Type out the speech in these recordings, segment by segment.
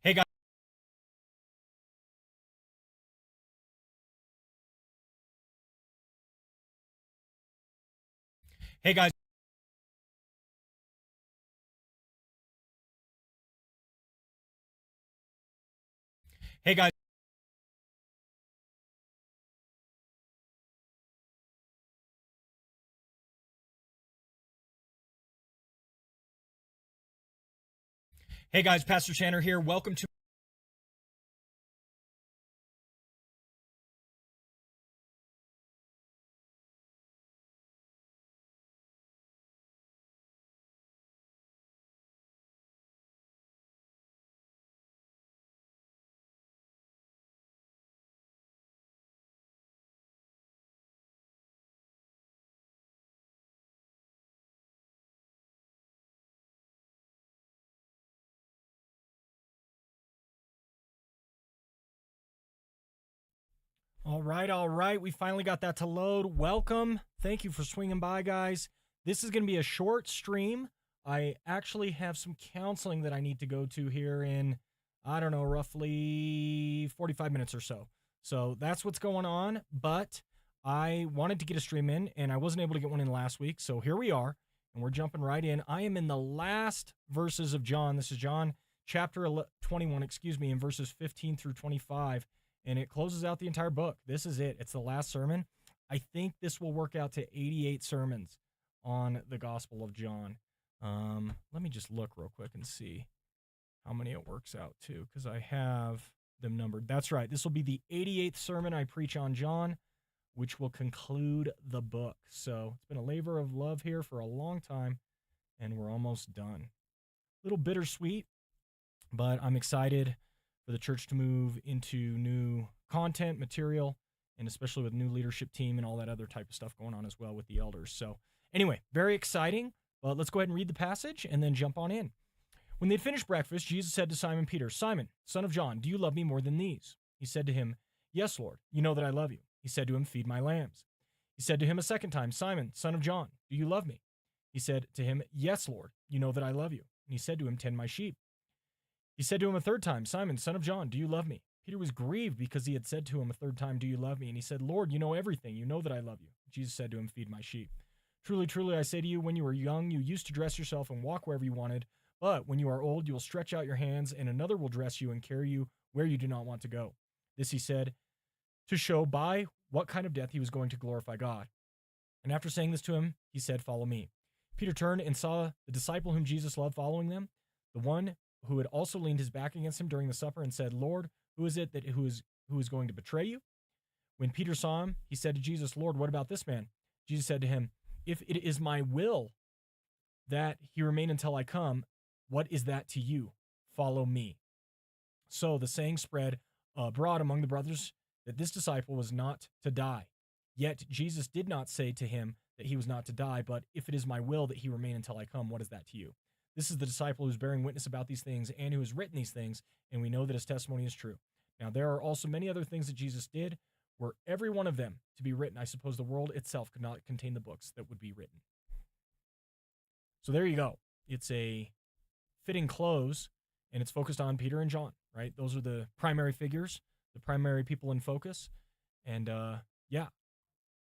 Hey guys, hey guys, hey guys, hey guys, Pastor Channer here. Welcome to all right. We finally got that to load. Welcome. Thank you for swinging by, guys. This is going to be a short stream. I actually have some counseling that I need to go to here in, I don't know, roughly 45 minutes or so. So that's what's going on. But I wanted to get a stream in, and I wasn't able to get one in last week. So here we are, and we're jumping right in. I am in the last verses of John. This is John chapter 21, in verses 15 through 25. And it closes out the entire book. This is it. It's the last sermon. I think this will work out to 88 sermons on the Gospel of John. Let me just look real quick and see how many it works out to, because I have them numbered. That's right. This will be the 88th sermon I preach on John, which will conclude the book. So it's been a labor of love here for a long time, and we're almost done. A little bittersweet, but I'm excited for the church to move into new content material, and especially with new leadership team and all that other type of stuff going on as well with the elders. So anyway, very exciting. But let's go ahead and read the passage and then jump on in. When they had finished breakfast, Jesus said to Simon Peter, "Simon, son of John, do you love me more than these?" He said to him, "Yes, Lord, you know that I love you." He said to him, "Feed my lambs." He said to him a second time, "Simon, son of John, do you love me?" He said to him, "Yes, Lord, you know that I love you." And he said to him, "Tend my sheep." He said to him a third time, "Simon, son of John, do you love me?" Peter was grieved because he had said to him a third time, "Do you love me?" And he said, "Lord, you know everything. You know that I love you." Jesus said to him, "Feed my sheep. Truly, truly, I say to you, when you were young, you used to dress yourself and walk wherever you wanted. But when you are old, you will stretch out your hands, and another will dress you and carry you where you do not want to go." This he said to show by what kind of death he was going to glorify God. And after saying this to him, he said, "Follow me." Peter turned and saw the disciple whom Jesus loved following them, the one who had also leaned his back against him during the supper, and said, "Lord, who is it that who is going to betray you?" When Peter saw him, he said to Jesus, "Lord, what about this man?" Jesus said to him, "If it is my will that he remain until I come, what is that to you? Follow me." So the saying spread abroad among the brothers that this disciple was not to die. Yet Jesus did not say to him that he was not to die, but "If it is my will that he remain until I come, what is that to you?" This is the disciple who's bearing witness about these things and who has written these things, and we know that his testimony is true. Now, there are also many other things that Jesus did. Were every one of them to be written, I suppose the world itself could not contain the books that would be written. So there you go. It's a fitting close, and it's focused on Peter and John, right? Those are the primary figures, the primary people in focus. And yeah,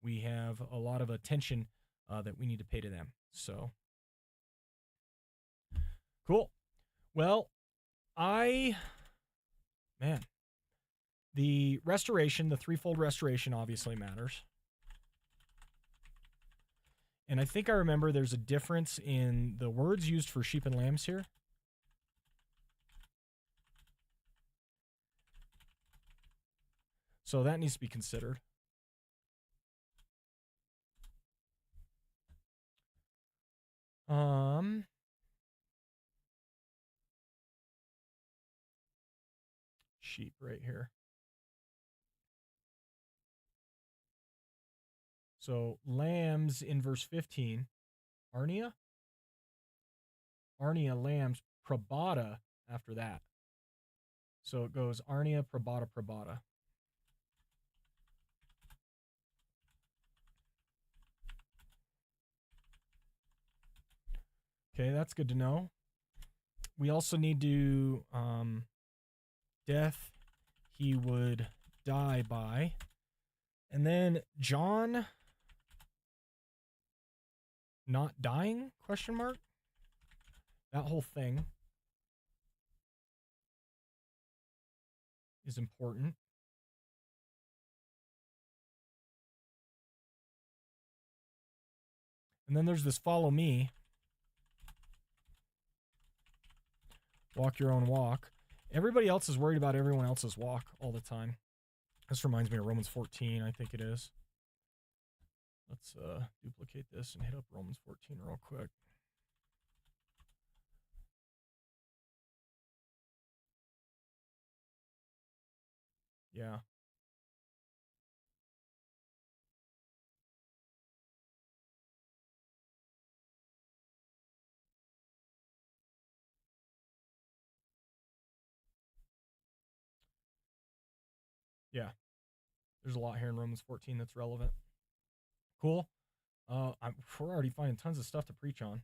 we have a lot of attention that we need to pay to them. So cool. Well, I, man, the restoration, the threefold restoration obviously matters. And I think I remember there's a difference in the words used for sheep and lambs here. So that needs to be considered. Sheep right here. So lambs in verse 15, Arnia, lambs, Prabata after that. So it goes Arnia, Prabata, Prabata. Okay, that's good to know. We also need to death he would die by. And then John not dying, question mark? That whole thing is important. And then there's this follow me. Walk your own walk. Everybody else is worried about everyone else's walk all the time. This reminds me of Romans 14, I think it is. Let's duplicate this and hit up Romans 14 real quick. Yeah. Yeah. There's a lot here in Romans 14 that's relevant. Cool. We're already finding tons of stuff to preach on.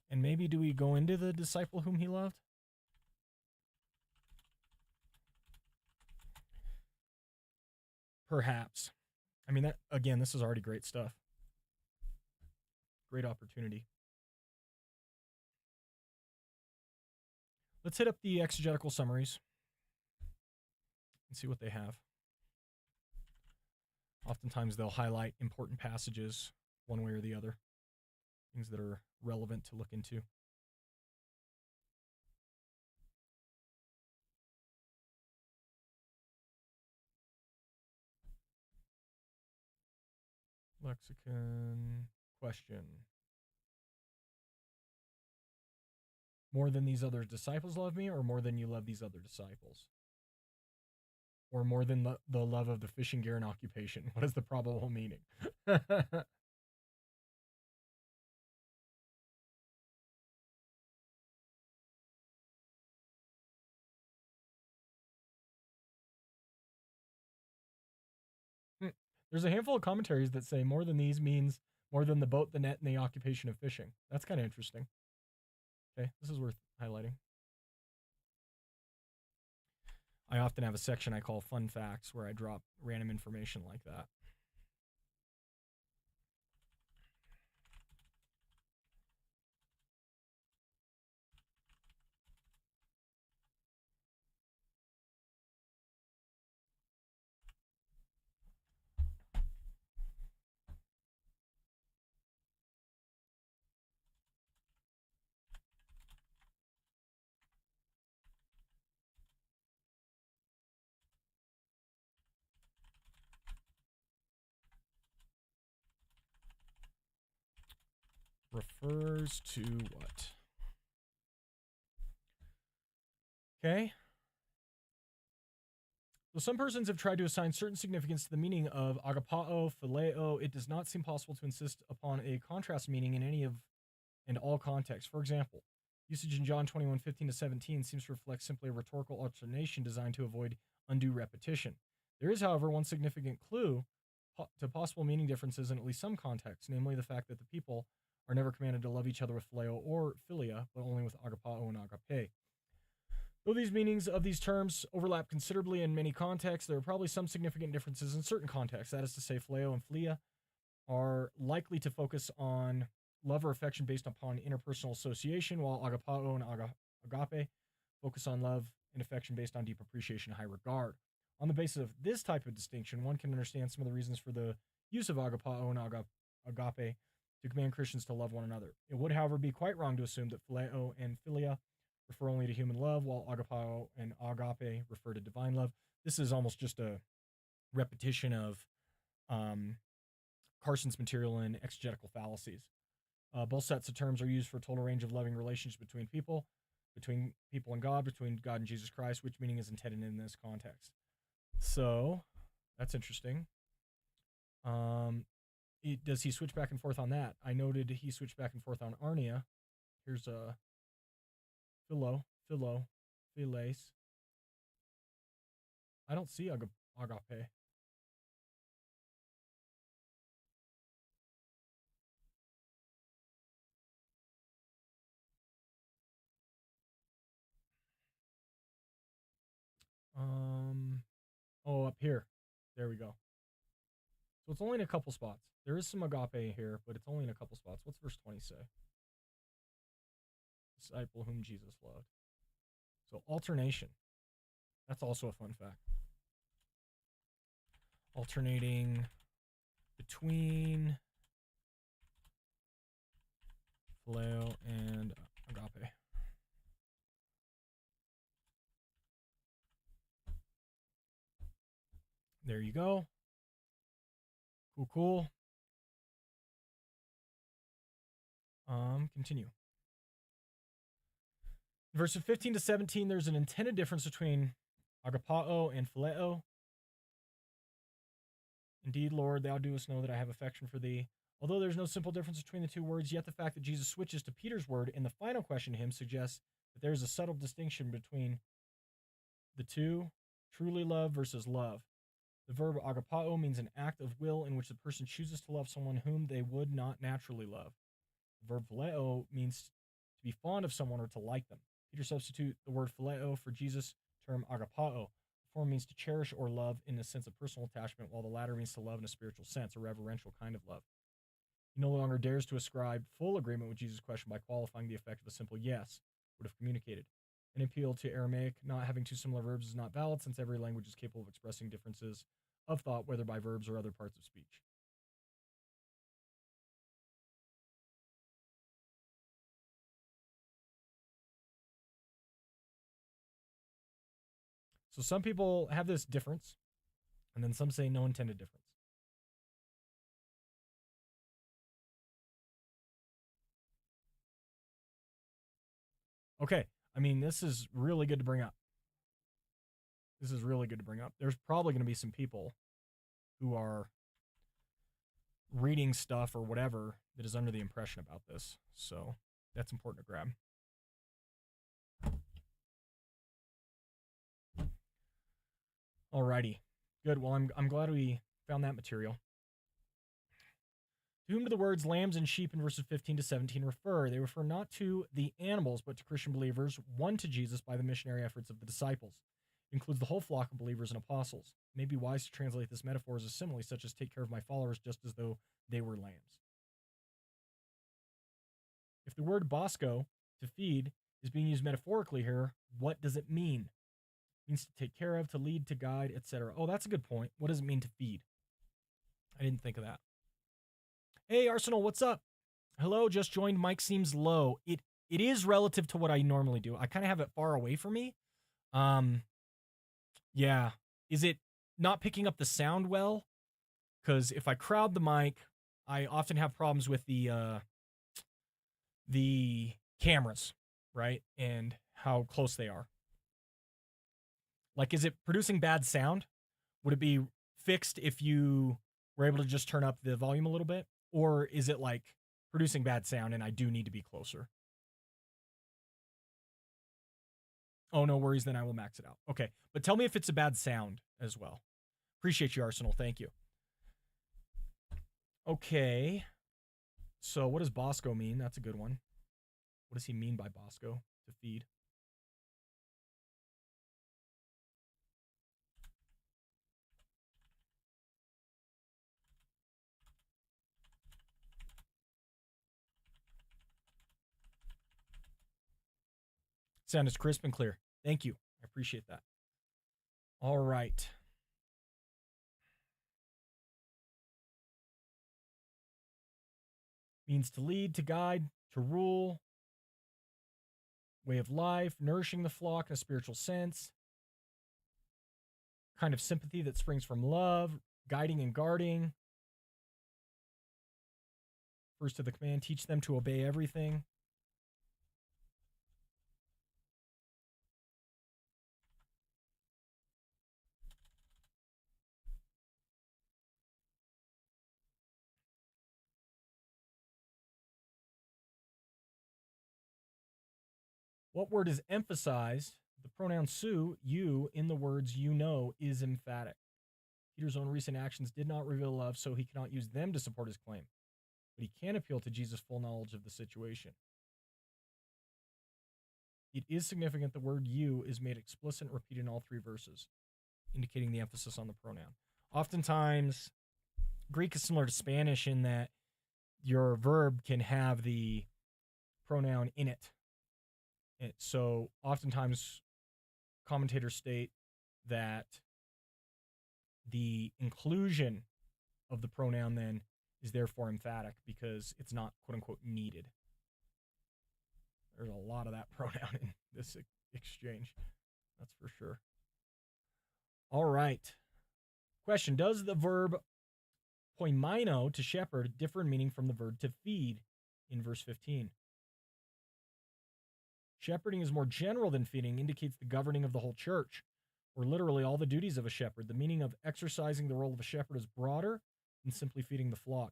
And maybe do we go into the disciple whom he loved? Perhaps. I mean, that again, this is already great stuff. Great opportunity. Let's hit up the exegetical summaries and see what they have. Oftentimes they'll highlight important passages one way or the other, things that are relevant to look into. Lexicon question. More than these other disciples love me, or more than you love these other disciples? Or more than the love of the fishing gear and occupation? What is the probable meaning? There's a handful of commentaries that say more than these means more than the boat, the net, and the occupation of fishing. That's kind of interesting. Okay, this is worth highlighting. I often have a section I call fun facts where I drop random information like that. Refers to what? Okay. So some persons have tried to assign certain significance to the meaning of agapao, phileo. It does not seem possible to insist upon a contrast meaning in any of and all contexts. For example, usage in John 21:15-17 seems to reflect simply a rhetorical alternation designed to avoid undue repetition. There is, however, one significant clue to possible meaning differences in at least some contexts, namely the fact that the people are never commanded to love each other with phileo or philia, but only with agapao and agape. Though these meanings of these terms overlap considerably in many contexts, there are probably some significant differences in certain contexts. That is to say, phileo and philia are likely to focus on love or affection based upon interpersonal association, while agapao and agape focus on love and affection based on deep appreciation and high regard. On the basis of this type of distinction, one can understand some of the reasons for the use of agapao and agape to command Christians to love one another. It would, however, be quite wrong to assume that phileo and philia refer only to human love, while agapao and agape refer to divine love. This is almost just a repetition of Carson's material in exegetical fallacies. Both sets of terms are used for a total range of loving relationships between people and God, between God and Jesus Christ, which meaning is intended in this context. So, that's interesting. does he switch back and forth on that? I noted he switched back and forth on Arnia. Here's Philes. I don't see agape. Oh, up here. There we go. So it's only in a couple spots. There is some agape here, but it's only in a couple spots. What's verse 20 say? Disciple whom Jesus loved. So alternation. That's also a fun fact. Alternating between phileo and agape. There you go. Cool. Continue. In verses 15 to 17, there's an intended difference between agapao and phileo. Indeed, Lord, thou doest know that I have affection for thee. Although there's no simple difference between the two words, yet the fact that Jesus switches to Peter's word in the final question to him suggests that there's a subtle distinction between the two, truly love versus love. The verb agapao means an act of will in which the person chooses to love someone whom they would not naturally love. The verb phileo means to be fond of someone or to like them. Peter substitutes the word phileo for Jesus' term agapao. The former means to cherish or love in the sense of personal attachment, while the latter means to love in a spiritual sense, a reverential kind of love. He no longer dares to ascribe full agreement with Jesus' question by qualifying the effect of a simple yes would have communicated. An appeal to Aramaic not having two similar verbs is not valid, since every language is capable of expressing differences of thought, whether by verbs or other parts of speech. So some people have this difference, and then some say no intended difference. Okay, I mean, this is really good to bring up. There's probably going to be some people who are reading stuff or whatever that is under the impression about this. So that's important to grab. Alrighty. Good. Well, I'm glad we found that material. To whom do the words lambs and sheep in verses 15 to 17 refer? They refer not to the animals, but to Christian believers, won to Jesus by the missionary efforts of the disciples. It includes the whole flock of believers and apostles. It may be wise to translate this metaphor as a simile, such as take care of my followers just as though they were lambs. If the word bosco, to feed, is being used metaphorically here, what does it mean? It means to take care of, to lead, to guide, etc. Oh, that's a good point. What does it mean to feed? I didn't think of that. Hey, Arsenal, what's up? Hello, just joined. Mic seems low. It is relative to what I normally do. I kind of have it far away from me. Yeah. Is it not picking up the sound well? Because if I crowd the mic, I often have problems with the cameras, right? And how close they are. Like, is it producing bad sound? Would it be fixed if you were able to just turn up the volume a little bit? Or is it like producing bad sound and I do need to be closer? Oh, no worries. Then I will max it out. Okay. But tell me if it's a bad sound as well. Appreciate you, Arsenal. Thank you. Okay. So what does Bosco mean? That's a good one. What does he mean by Bosco? To feed. Sound is crisp and clear. Thank you. I appreciate that. All right. Means to lead, to guide, to rule, way of life, nourishing the flock in a spiritual sense, kind of sympathy that springs from love, guiding and guarding. First to the command, teach them to obey everything. What word is emphasized? The pronoun su, you, in the words you know, is emphatic. Peter's own recent actions did not reveal love, so he cannot use them to support his claim. But he can appeal to Jesus' full knowledge of the situation. It is significant the word you is made explicit and repeated in all three verses, indicating the emphasis on the pronoun. Oftentimes, Greek is similar to Spanish in that your verb can have the pronoun in it. So oftentimes commentators state that the inclusion of the pronoun then is therefore emphatic because it's not quote unquote needed. There's a lot of that pronoun in this exchange. That's for sure. All right. Question: does the verb poimaino, to shepherd, differ in meaning from the verb to feed in verse 15? Shepherding is more general than feeding, indicates the governing of the whole church, or literally all the duties of a shepherd. The meaning of exercising the role of a shepherd is broader than simply feeding the flock.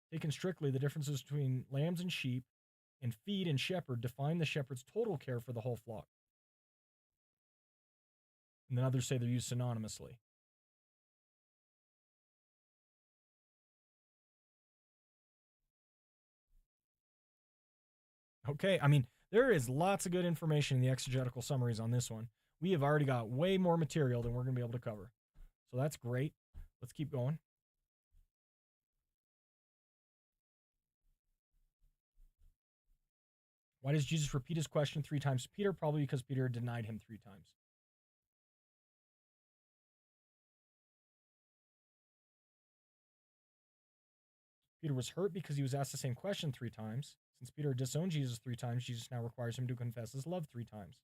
Taken strictly, the differences between lambs and sheep and feed and shepherd define the shepherd's total care for the whole flock. And then others say they're used synonymously. Okay, I mean, there is lots of good information in the exegetical summaries on this one. We have already got way more material than we're going to be able to cover. So that's great. Let's keep going. Why does Jesus repeat his question 3 times to Peter? Probably because Peter denied him 3 times. Peter was hurt because he was asked the same question 3 times. Since Peter disowned Jesus 3 times, Jesus now requires him to confess his love 3 times.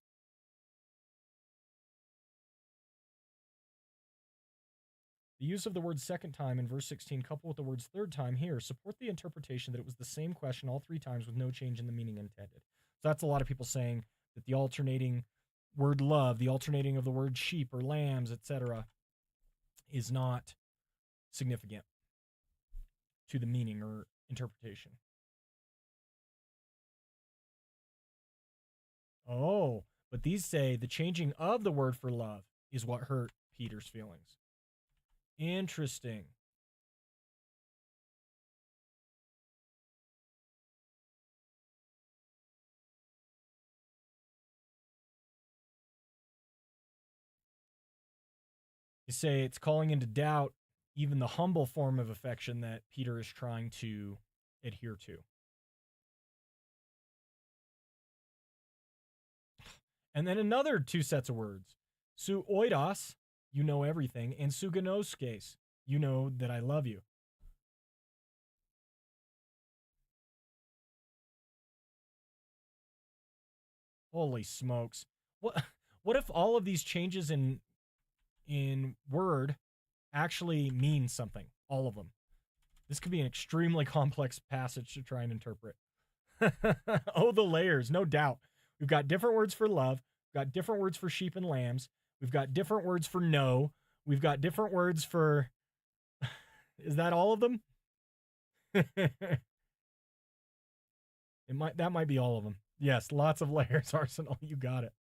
The use of the word second time in verse 16, coupled with the words third time here, support the interpretation that it was the same question all 3 times with no change in the meaning intended. So that's a lot of people saying that the alternating word love, the alternating of the word sheep or lambs, etc., is not significant to the meaning or interpretation. Oh, but these say the changing of the word for love is what hurt Peter's feelings. Interesting. You say it's calling into doubt even the humble form of affection that Peter is trying to adhere to. And then another 2 sets of words. Su oidos, you know everything, and su gnoskes, you know that I love you. Holy smokes. What if all of these changes in word actually mean something? All of them. This could be an extremely complex passage to try and interpret. Oh, the layers, no doubt. We've got different words for love. We've got different words for sheep and lambs. We've got different words for no. We've got different words for... Is that all of them? That might be all of them. Yes, lots of layers, Arsenal. You got it.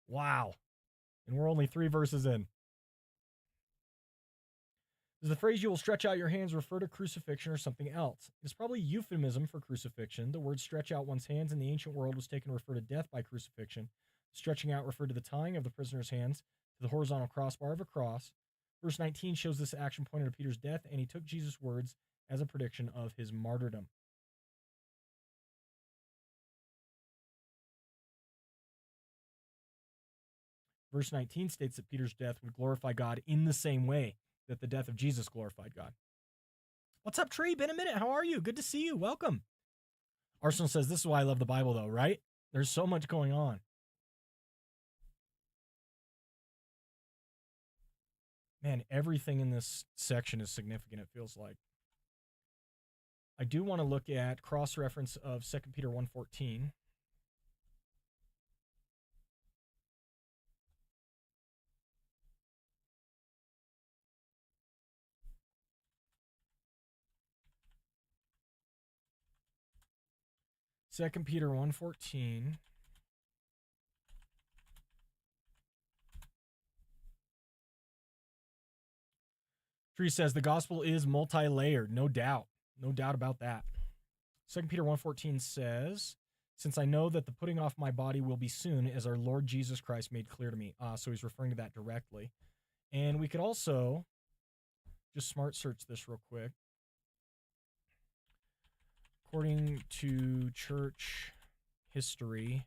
Wow. And we're only 3 verses in. Does the phrase "you will stretch out your hands" refer to crucifixion or something else? It's probably euphemism for crucifixion. The word "stretch out one's hands" in the ancient world was taken to refer to death by crucifixion. Stretching out referred to the tying of the prisoner's hands to the horizontal crossbar of a cross. Verse 19 shows this action pointed to Peter's death, and he took Jesus' words as a prediction of his martyrdom. Verse 19 states that Peter's death would glorify God in the same way that the death of Jesus glorified God. What's up, Tree? Been a minute. How are you? Good to see you. Welcome. Arsenal says, this is why I love the Bible, though, right? There's so much going on. Man, everything in this section is significant, it feels like. I do want to look at cross-reference of 2 Peter 1:14. Second Peter 1:14. Tree says the gospel is multi-layered, no doubt. No doubt about that. 2 Peter 1:14 says, since I know that the putting off my body will be soon, as our Lord Jesus Christ made clear to me. So he's referring to that directly. And we could also just smart search this real quick. According to church history,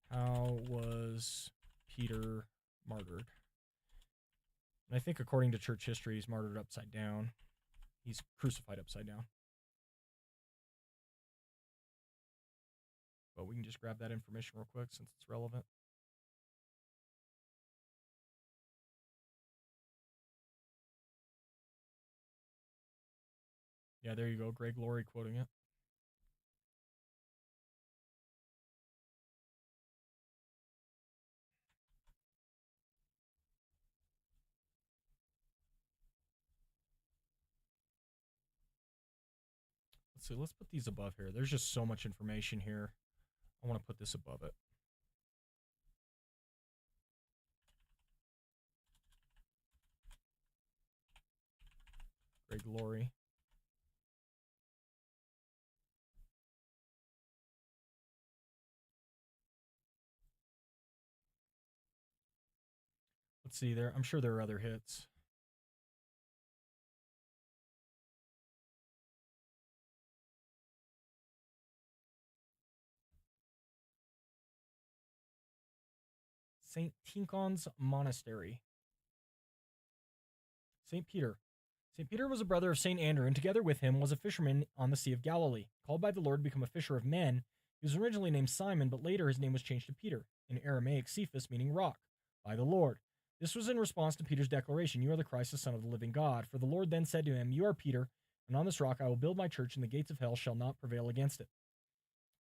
how was Peter martyred? And I think according to church history, he's martyred upside down. He's crucified upside down. But we can just grab that information real quick since it's relevant. Yeah, there you go. Greg Laurie quoting it. Let's see. Let's put these above here. There's just so much information here. I want to put this above it. Greg Laurie. Let's see there. I'm sure there are other hits. St. Tincon's Monastery. St. Peter. St. Peter was a brother of St. Andrew, and together with him was a fisherman on the Sea of Galilee. Called by the Lord to become a fisher of men, he was originally named Simon, but later his name was changed to Peter, in Aramaic Cephas, meaning rock, by the Lord. This was in response to Peter's declaration, "You are the Christ, the Son of the living God." For the Lord then said to him, "You are Peter, and on this rock I will build my church, and the gates of hell shall not prevail against it."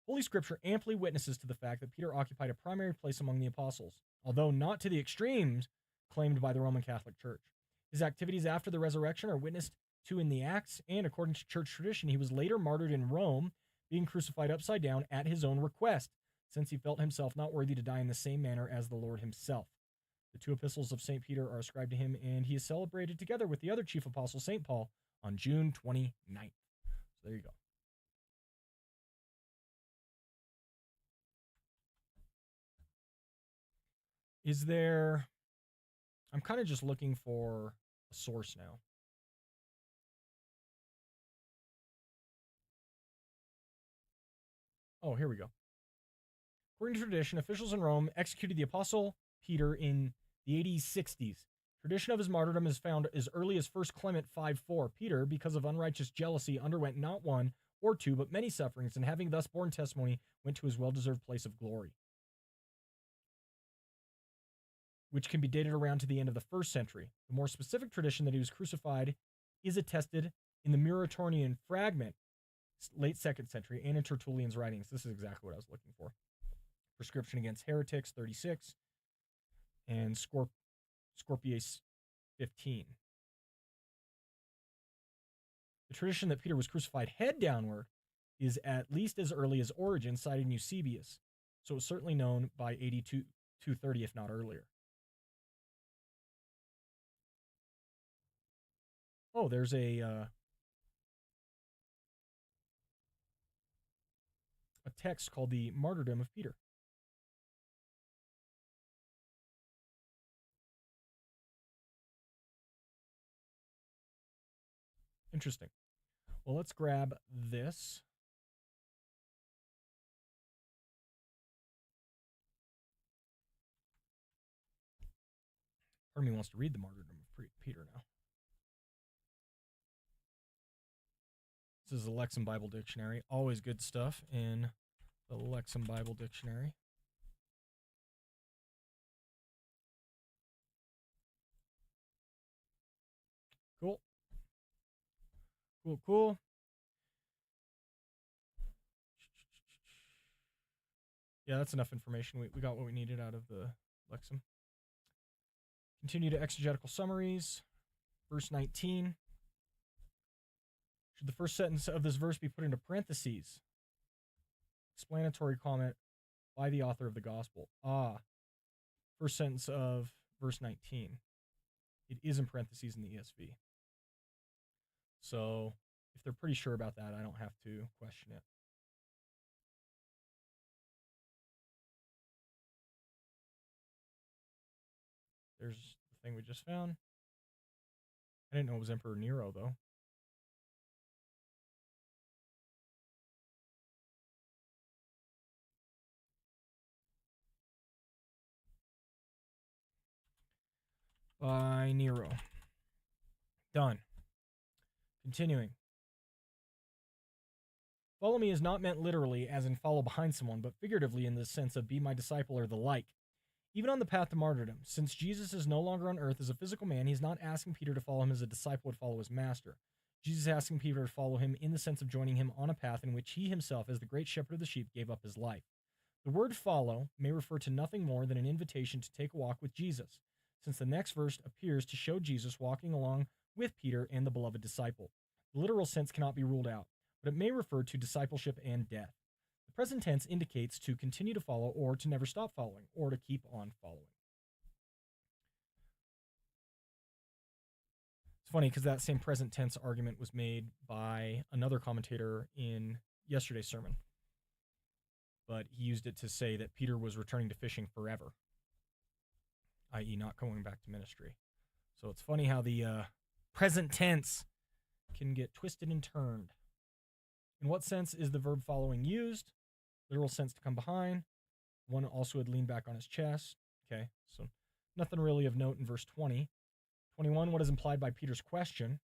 Holy Scripture amply witnesses to the fact that Peter occupied a primary place among the apostles, although not to the extremes claimed by the Roman Catholic Church. His activities after the resurrection are witnessed to in the Acts, and according to church tradition, he was later martyred in Rome, being crucified upside down at his own request, since he felt himself not worthy to die in the same manner as the Lord himself. The two epistles of St. Peter are ascribed to him, and he is celebrated together with the other chief apostle, St. Paul, on June 29th. So there you go. Is there... I'm kind of just looking for a source now. Oh, here we go. According to tradition, officials in Rome executed the apostle Peter in the AD 60s. Tradition of his martyrdom is found as early as 1 Clement 5:4. Peter, because of unrighteous jealousy, underwent not one or two, but many sufferings, and having thus borne testimony, went to his well-deserved place of glory, which can be dated around to the end of the 1st century. The more specific tradition that he was crucified is attested in the Muratorian fragment, late 2nd century, and in Tertullian's writings. This is exactly what I was looking for. Prescription Against Heretics, 36, and Scorpius 15. The tradition that Peter was crucified head downward is at least as early as Origen, citing Eusebius, so it was certainly known by AD 230, if not earlier. Oh, there's a text called the Martyrdom of Peter. Interesting. Well, let's grab this. Part of me wants to read the Martyrdom of Peter now. This is the Lexham Bible Dictionary. Always good stuff in the Lexham Bible Dictionary. Cool. Cool. Yeah, that's enough information. We got what we needed out of the Lexham. Continue to exegetical summaries. Verse 19. Should the first sentence of this verse be put into parentheses? Explanatory comment by the author of the gospel. First sentence of verse 19. It is in parentheses in the ESV. So if they're pretty sure about that, I don't have to question it. There's the thing we just found. I didn't know it was Emperor Nero, though. By Nero. Done. Continuing. Follow me is not meant literally, as in follow behind someone, but figuratively in the sense of be my disciple or the like. Even on the path to martyrdom, since Jesus is no longer on earth as a physical man, he's not asking Peter to follow him as a disciple would follow his master. Jesus is asking Peter to follow him in the sense of joining him on a path in which he himself, as the great shepherd of the sheep, gave up his life. The word follow may refer to nothing more than an invitation to take a walk with Jesus, since the next verse appears to show Jesus walking along with Peter and the beloved disciple. The literal sense cannot be ruled out, but it may refer to discipleship and death. The present tense indicates to continue to follow or to never stop following or to keep on following. It's funny because that same present tense argument was made by another commentator in yesterday's sermon, but he used it to say that Peter was returning to fishing forever, i.e. not going back to ministry. So it's funny how the present tense can get twisted and turned. In what sense is the verb following used? Literal sense to come behind. One also had leaned back on his chest. Okay, so nothing really of note in verse 20. 21, what is implied by Peter's question?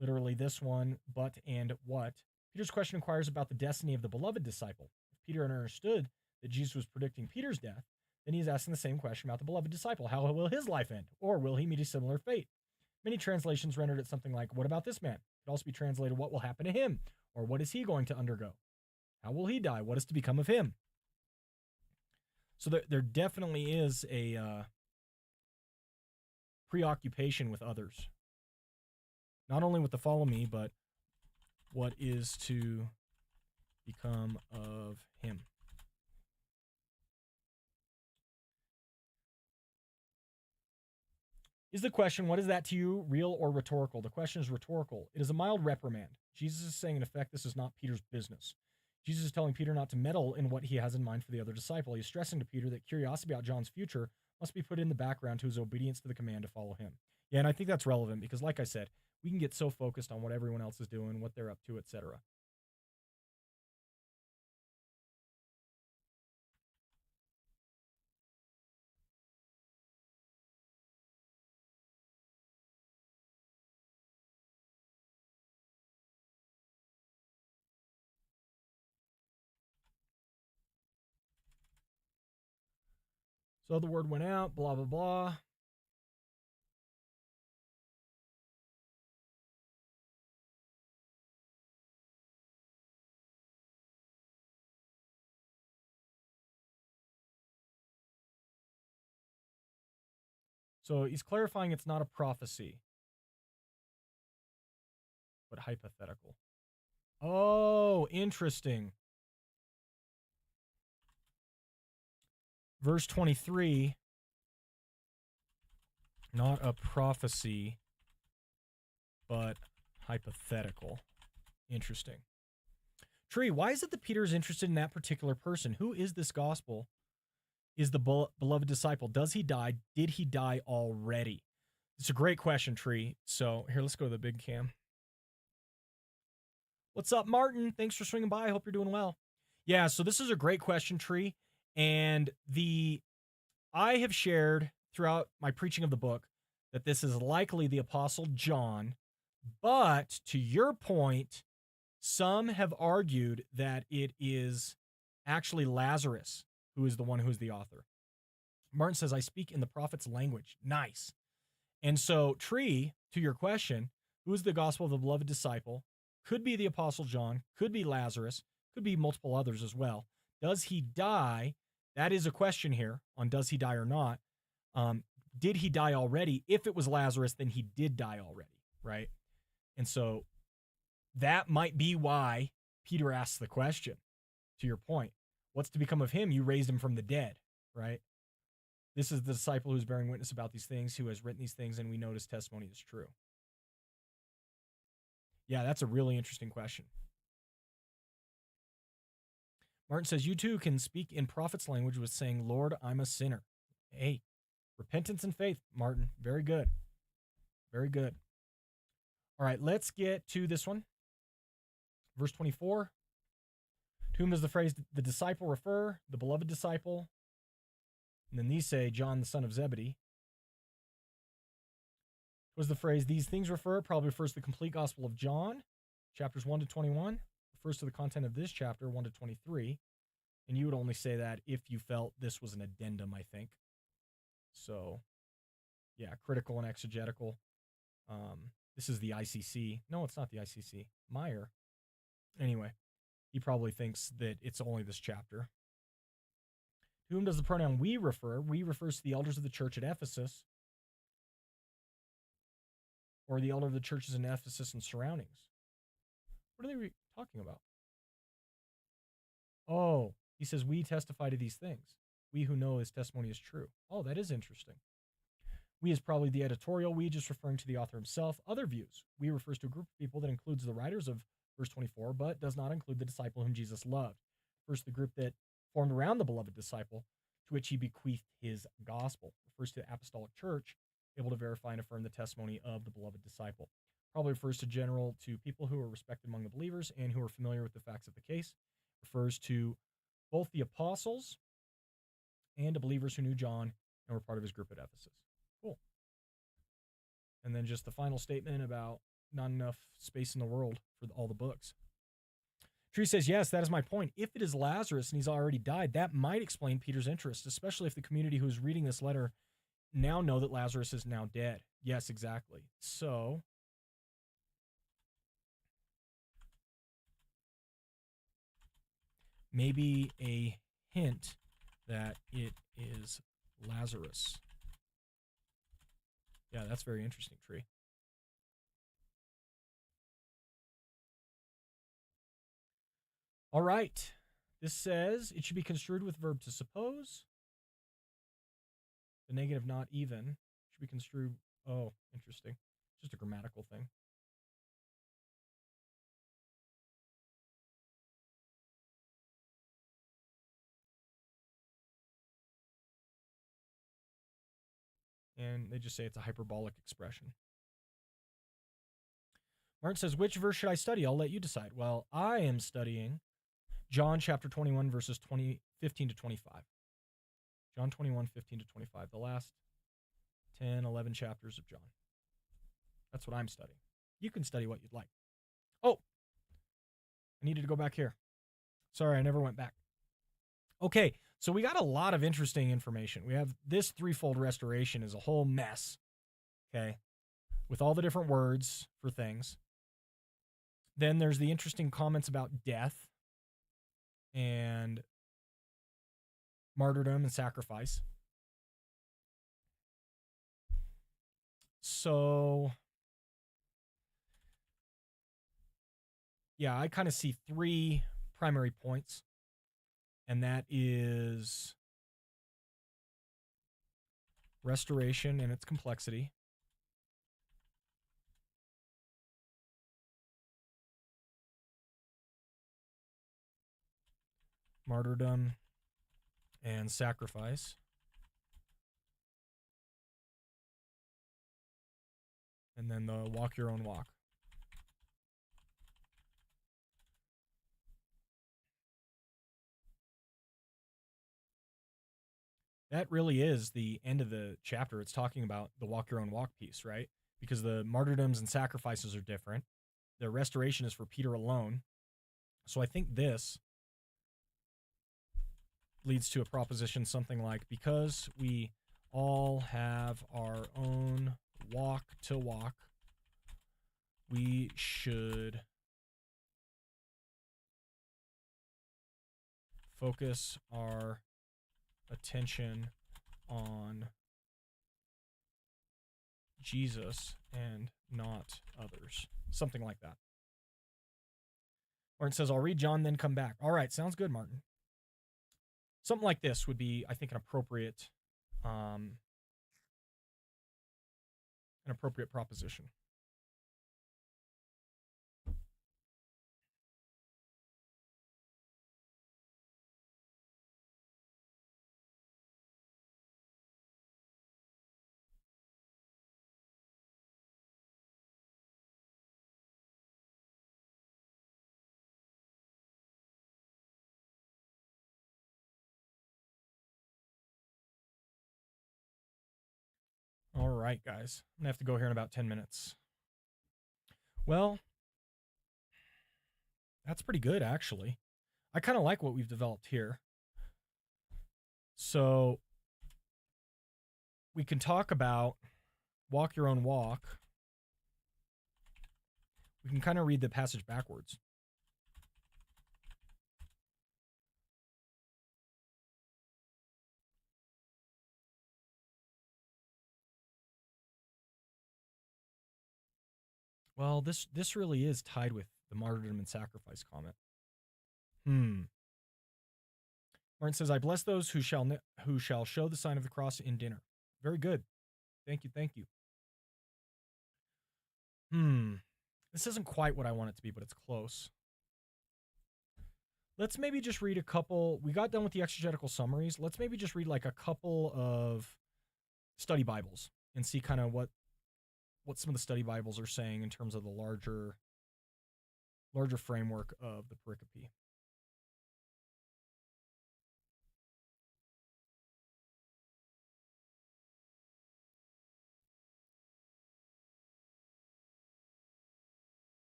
Literally this one, but and what? Peter's question inquires about the destiny of the beloved disciple. If Peter understood that Jesus was predicting Peter's death, then he's asking the same question about the beloved disciple. How will his life end? Or will he meet a similar fate? Many translations rendered it something like, what about this man? It could also be translated, what will happen to him? Or what is he going to undergo? How will he die? What is to become of him? So there definitely is a preoccupation with others. Not only with the follow me, but what is to become of him. Is the question, what is that to you, real or rhetorical? The question is rhetorical. It is a mild reprimand. Jesus is saying, in effect, this is not Peter's business. Jesus is telling Peter not to meddle in what he has in mind for the other disciple. He's stressing to Peter that curiosity about John's future must be put in the background to his obedience to the command to follow him. Yeah, and I think that's relevant because, like I said, we can get so focused on what everyone else is doing, what they're up to, etc. So the word went out, blah, blah, blah. So he's clarifying it's not a prophecy, but hypothetical. Oh, interesting. Verse 23, not a prophecy, but hypothetical. Interesting. Tree, why is it that Peter is interested in that particular person? Who is this gospel? Is the beloved disciple? Does he die? Did he die already? It's a great question, Tree. So here, let's go to the big cam. What's up, Martin? Thanks for swinging by. I hope you're doing well. Yeah, so this is a great question, Tree. And I have shared throughout my preaching of the book that this is likely the Apostle John. But to your point, some have argued that it is actually Lazarus who is the one who is the author. Martin says, I speak in the prophet's language. Nice. And so, Tree, to your question, who is the gospel of the beloved disciple? Could be the Apostle John, could be Lazarus, could be multiple others as well. Does he die? That is a question here on does he die or not. Did he die already? If it was Lazarus, then he did die already, right? And so that might be why Peter asks the question, to your point. What's to become of him? You raised him from the dead, right? This is the disciple who's bearing witness about these things, who has written these things, and we know his testimony is true. Yeah, that's a really interesting question. Martin says, you too can speak in prophet's language with saying, Lord, I'm a sinner. Hey, repentance and faith, Martin. Very good. Very good. All right, let's get to this one. Verse 24. To whom does the phrase the disciple refer? The beloved disciple. And then these say, John, the son of Zebedee. Was the phrase these things refer? Probably refers to the complete gospel of John, chapters 1 to 21. Refers to the content of this chapter, 1 to 23. And you would only say that if you felt this was an addendum, I think. So, yeah, critical and exegetical. This is the ICC. No, it's not the ICC. Meyer. Anyway, he probably thinks that it's only this chapter. To whom does the pronoun we refer? We refers to the elders of the church at Ephesus, or the elder of the churches in Ephesus and surroundings. What are they talking about? Oh, he says, we testify to these things. We who know his testimony is true. Oh, that is interesting. We is probably the editorial. We just referring to the author himself. Other views. We refers to a group of people that includes the writers of verse 24, but does not include the disciple whom Jesus loved. Refers to the group that formed around the beloved disciple, to which he bequeathed his gospel. Refers to the apostolic church, able to verify and affirm the testimony of the beloved disciple. Probably refers to people who are respected among the believers and who are familiar with the facts of the case. Refers to both the apostles and the believers who knew John and were part of his group at Ephesus. Cool. And then just the final statement about not enough space in the world for all the books. Tree says, yes, that is my point. If it is Lazarus and he's already died, that might explain Peter's interest, especially if the community who's reading this letter now know that Lazarus is now dead. Yes, exactly. So, maybe a hint that it is Lazarus. Yeah, that's very interesting, Tree. All right. This says it should be construed with verb to suppose. The negative not even should be construed. Oh, interesting. Just a grammatical thing. And they just say it's a hyperbolic expression. Martin says, which verse should I study? I'll let you decide. Well, I am studying John chapter 21, verses 15 to 25. John 21, 15 to 25. The last 10, 11 chapters of John. That's what I'm studying. You can study what you'd like. Oh, I needed to go back here. Sorry, I never went back. Okay, so we got a lot of interesting information. We have this threefold restoration is a whole mess, okay, with all the different words for things. Then there's the interesting comments about death and martyrdom and sacrifice. So, yeah, I kind of see three primary points, and that is restoration and its complexity, martyrdom and sacrifice, and then the walk your own walk. That really is the end of the chapter. It's talking about the walk your own walk piece, right? Because the martyrdoms and sacrifices are different. The restoration is for Peter alone. So I think this leads to a proposition something like, because we all have our own walk to walk, we should focus our attention on Jesus and not others. Something like that. Martin says, I'll read John, then come back. All right, sounds good, Martin. Something like this would be, I think, an appropriate an appropriate proposition. All right, guys. I'm going to have to go here in about 10 minutes. Well, that's pretty good, actually. I kind of like what we've developed here. So we can talk about walk your own walk. We can kind of read the passage backwards. Well, this really is tied with the martyrdom and sacrifice comment. Martin says, "I bless those who shall show the sign of the cross in dinner." Very good. Thank you. Thank you. This isn't quite what I want it to be, but it's close. Let's maybe just read a couple. We got done with the exegetical summaries. Let's maybe just read like a couple of study Bibles and see kind of what some of the study Bibles are saying in terms of the larger framework of the pericope.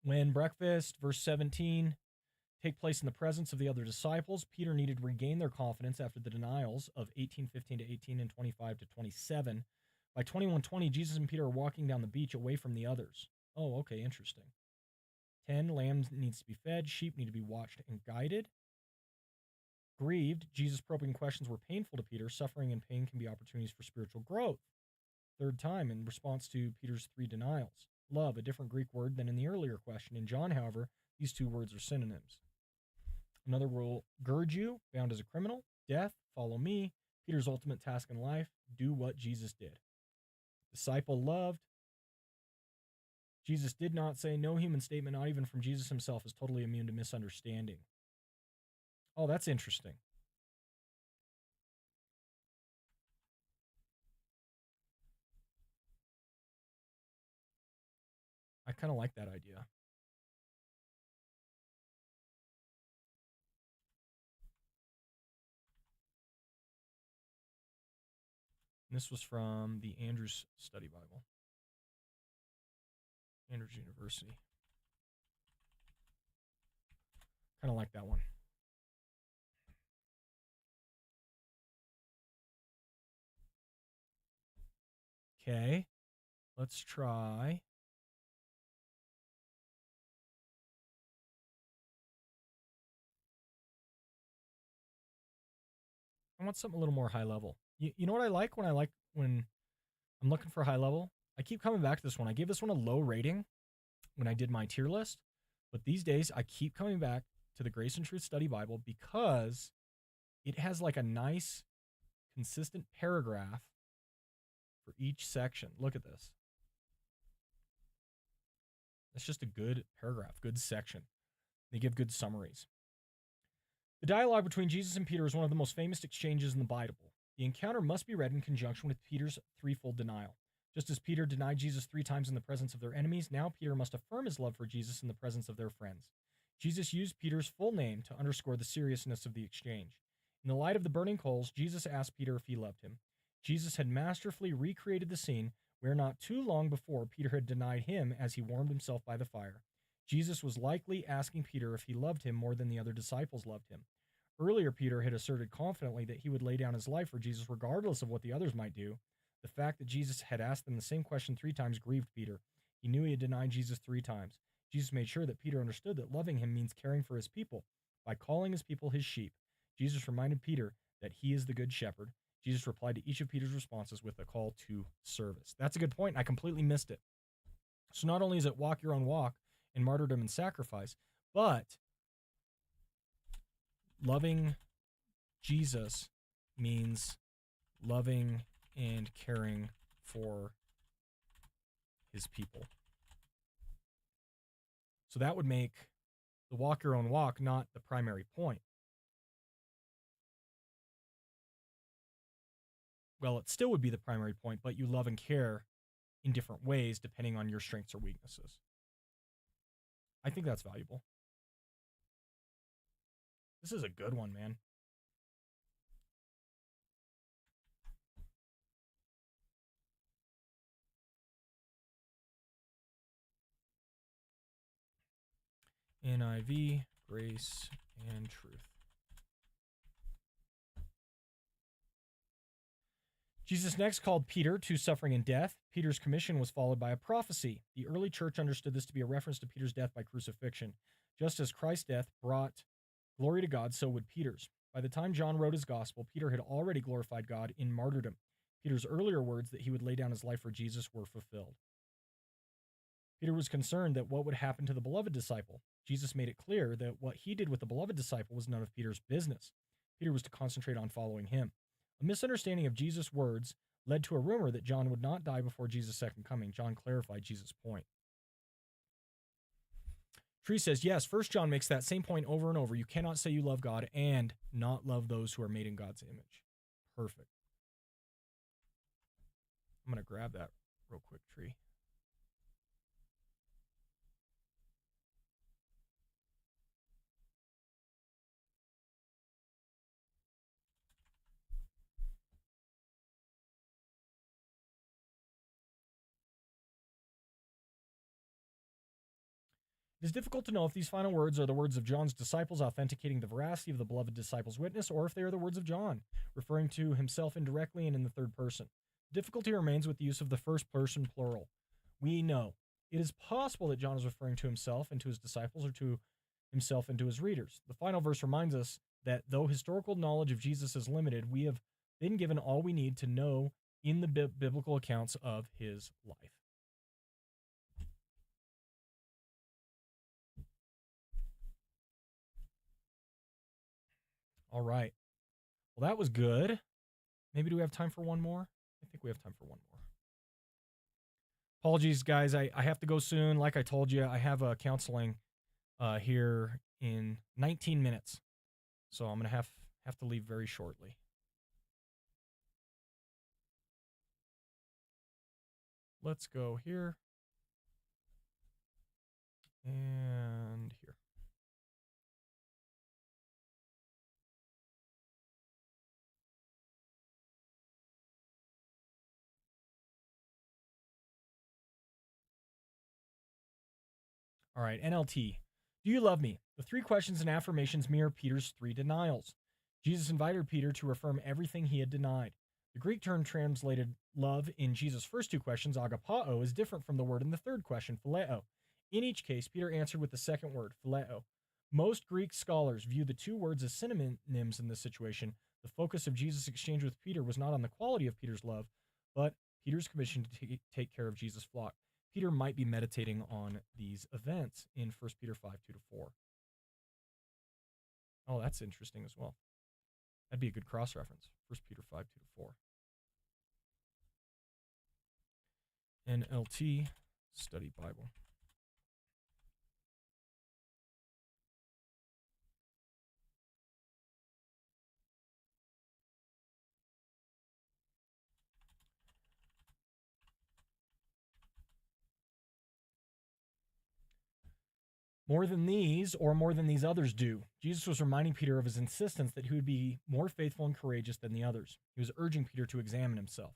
When breakfast, verse 17, take place in the presence of the other disciples, Peter needed to regain their confidence after the denials of 18:15 to 18 and 25 to 27. By 21:20, Jesus and Peter are walking down the beach away from the others. Oh, okay, interesting. 10, lambs needs to be fed, sheep need to be watched and guided. Grieved, Jesus' probing questions were painful to Peter. Suffering and pain can be opportunities for spiritual growth. Third time, in response to Peter's 3 denials. Love, a different Greek word than in the earlier question. In John, however, these 2 words are synonyms. Another will gird you, bound as a criminal. Death, follow me. Peter's ultimate task in life, do what Jesus did. Disciple loved. Jesus did not say. No human statement, not even from Jesus himself, is totally immune to misunderstanding. Oh, that's interesting. I kind of like that idea. And this was from the Andrews Study Bible. Andrews University. Kind of like that one. Okay, let's try. I want something a little more high level. You know what I like when I'm looking for high level? I keep coming back to this one. I gave this one a low rating when I did my tier list, but these days I keep coming back to the Grace and Truth Study Bible because it has like a nice, consistent paragraph for each section. Look at this. It's just a good paragraph, good section. They give good summaries. The dialogue between Jesus and Peter is one of the most famous exchanges in the Bible. The encounter must be read in conjunction with Peter's threefold denial. Just as Peter denied Jesus 3 times in the presence of their enemies, now Peter must affirm his love for Jesus in the presence of their friends. Jesus used Peter's full name to underscore the seriousness of the exchange. In the light of the burning coals, Jesus asked Peter if he loved him. Jesus had masterfully recreated the scene where not too long before Peter had denied him as he warmed himself by the fire. Jesus was likely asking Peter if he loved him more than the other disciples loved him. Earlier, Peter had asserted confidently that he would lay down his life for Jesus regardless of what the others might do. The fact that Jesus had asked them the same question 3 times grieved Peter. He knew he had denied Jesus 3 times. Jesus made sure that Peter understood that loving him means caring for his people by calling his people his sheep. Jesus reminded Peter that he is the good shepherd. Jesus replied to each of Peter's responses with a call to service. That's a good point. I completely missed it. So not only is it walk your own walk in martyrdom and sacrifice, but Loving Jesus means loving and caring for his people. So that would make the walk your own walk not the primary point. Well, it still would be the primary point, but you love and care in different ways depending on your strengths or weaknesses. I think that's valuable. This is a good one, man. NIV, grace and truth. Jesus next called Peter to suffering and death. Peter's commission was followed by a prophecy. The early church understood this to be a reference to Peter's death by crucifixion. Just as Christ's death brought glory to God, so would Peter's. By the time John wrote his gospel, Peter had already glorified God in martyrdom. Peter's earlier words that he would lay down his life for Jesus were fulfilled. Peter was concerned that what would happen to the beloved disciple. Jesus made it clear that what he did with the beloved disciple was none of Peter's business. Peter was to concentrate on following him. A misunderstanding of Jesus' words led to a rumor that John would not die before Jesus' second coming. John clarified Jesus' point. Tree says, yes, 1 John makes that same point over and over. You cannot say you love God and not love those who are made in God's image. Perfect. I'm going to grab that real quick, Tree. It is difficult to know if these final words are the words of John's disciples authenticating the veracity of the beloved disciples' witness, or if they are the words of John, referring to himself indirectly and in the third person. Difficulty remains with the use of the first person plural. We know. It is possible that John is referring to himself and to his disciples, or to himself and to his readers. The final verse reminds us that though historical knowledge of Jesus is limited, we have been given all we need to know in the biblical accounts of his life. All right. Well, that was good. Maybe do we have time for one more? I think we have time for one more. Apologies, guys. I have to go soon. Like I told you, I have a counseling here in 19 minutes. So I'm going to have to leave very shortly. Let's go here. And here. All right, NLT. Do you love me? The three questions and affirmations mirror Peter's three denials. Jesus invited Peter to affirm everything he had denied. The Greek term translated love in Jesus' first two questions, agapao, is different from the word in the third question, phileo. In each case, Peter answered with the second word, phileo. Most Greek scholars view the two words as synonyms in this situation. The focus of Jesus' exchange with Peter was not on the quality of Peter's love, but Peter's commission to take care of Jesus' flock. Peter might be meditating on these events in 1 Peter 5, 2-4. Oh, that's interesting as well. That'd be a good cross-reference. 1 Peter 5, 2-4. NLT Study Bible. More than these, or more than these others do. Jesus was reminding Peter of his insistence that he would be more faithful and courageous than the others. He was urging Peter to examine himself.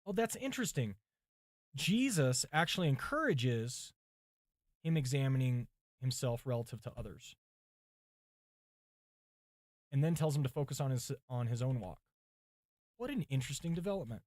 Oh, that's interesting. Jesus actually encourages him examining himself relative to others, and then tells him to focus on his own walk. What an interesting development.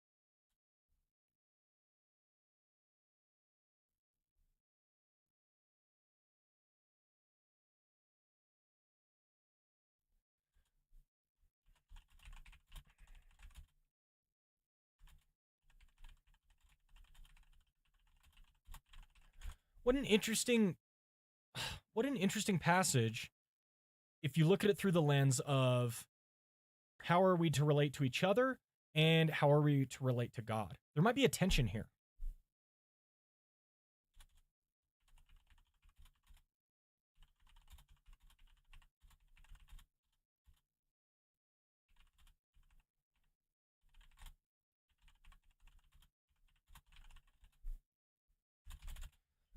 What an interesting what an interesting passage if you look at it through the lens of how are we to relate to each other and how are we to relate to God. There might be a tension here.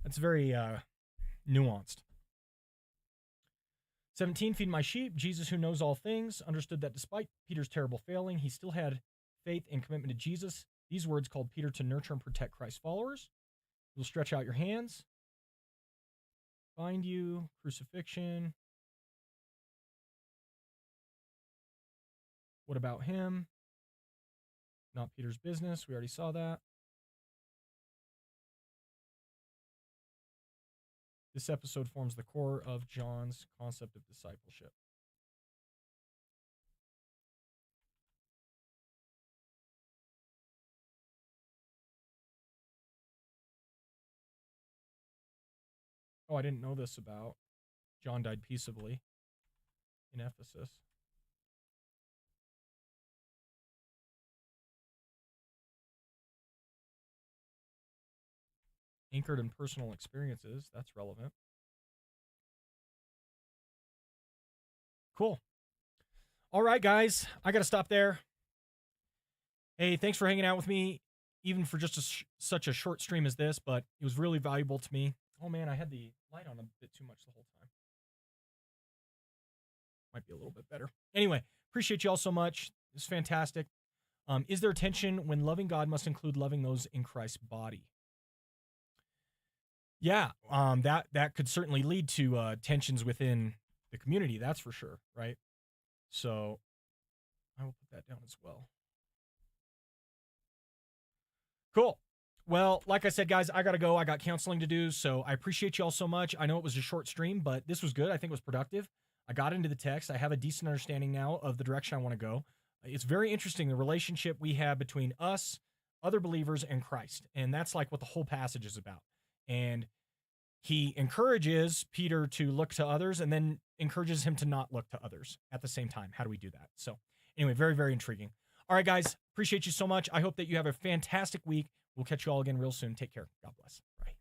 That's very nuanced. 17, feed my sheep. Jesus, who knows all things, understood that despite Peter's terrible failing, he still had faith and commitment to Jesus. These words called Peter to nurture and protect Christ's followers. You'll stretch out your hands. Find you. Crucifixion. What about him? Not Peter's business. We already saw that. This episode forms the core of John's concept of discipleship. Oh, I didn't know this about John died peaceably in Ephesus. Anchored in personal experiences. That's relevant. Cool. All right, guys. I got to stop there. Hey, thanks for hanging out with me, even for just such a short stream as this, but it was really valuable to me. Oh, man, I had the light on a bit too much the whole time. Might be a little bit better. Anyway, appreciate you all so much. It's fantastic. Is there tension when loving God must include loving those in Christ's body? Yeah, that could certainly lead to tensions within the community. That's for sure, right? So I will put that down as well. Cool. Well, like I said, guys, I got to go. I got counseling to do. So I appreciate you all so much. I know it was a short stream, but this was good. I think it was productive. I got into the text. I have a decent understanding now of the direction I want to go. It's very interesting, the relationship we have between us, other believers, and Christ. And that's like what the whole passage is about. And he encourages Peter to look to others and then encourages him to not look to others at the same time. How do we do that? So anyway, very, very intriguing. All right, guys, appreciate you so much. I hope that you have a fantastic week. We'll catch you all again real soon. Take care. God bless. Bye.